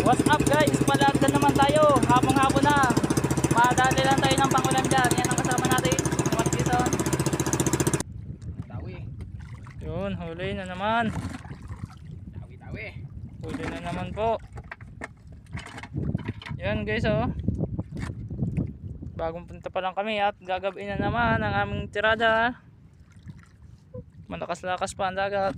What's up guys? Palag na naman tayo. Hapong-hapon na. Madali lang tayo ng pangulam dyan. Yan ang kasama natin. What season? Tawi. Yun, huli na naman. Tawi. Huli na naman po. Yan guys oh. Bagong punta pa lang kami at gagabiin na naman ang aming tirada. Malakas-lakas pa ang dagat.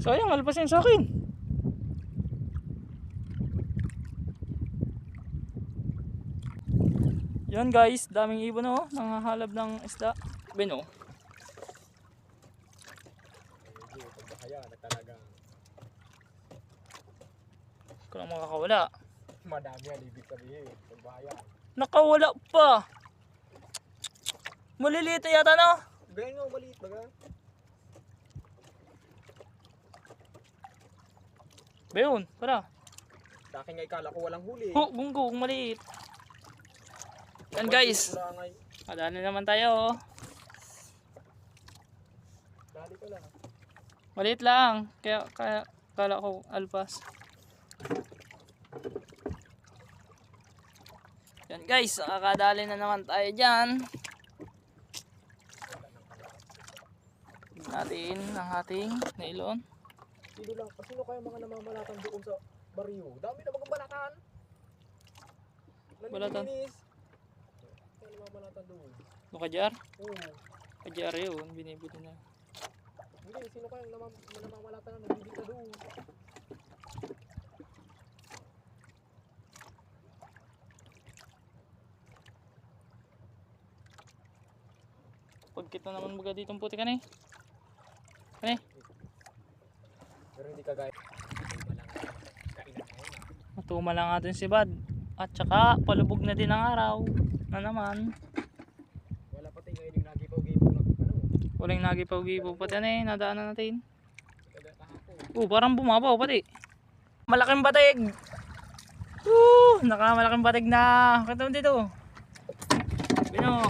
Sayang, alpasin sa akin. Yan guys, daming ibon oh, nangahalab ng isda. Beno. Kaya na talaga. Kung makakawala. Madami yan ibig sabihin. Pagbahaya. Nakawala pa. Maliliit yata no? Ganyan nga maliit baga. Beyon, para. Sa akin nga ikala ko walang huli. Gunggong maliit. Yan guys. Madali naman tayo oh. Dali ka lang. Maliit lang. Kaya kala ko alpas. Yan guys, nakakadali na naman tayo dyan. Natin ang ating nailon. Sino kaya mga namamalatan doon sa baryo? Dami na mga balatan. Balatan? Kaya namamalatan doon. Kajar? Oo. Kajar yun, binibili na. Hindi, sino kaya namamalatan na nagbibita doon? Pagkita naman baga ditong puti ka na eh. Ano eh? Pero hindi kagaya. Kainan na yun. Matuma lang natin si Bad. At saka palubog na din ang araw. Na naman. Wala pati ngayon yung nagipaw-gipaw na ano. Walang nagipaw-gipaw pati na eh. Nadaanan natin. Kagaya kahapon. Parang bumabaw pati. Malaking batig. Nakamalaking batig na. Kita mo dito. Bino.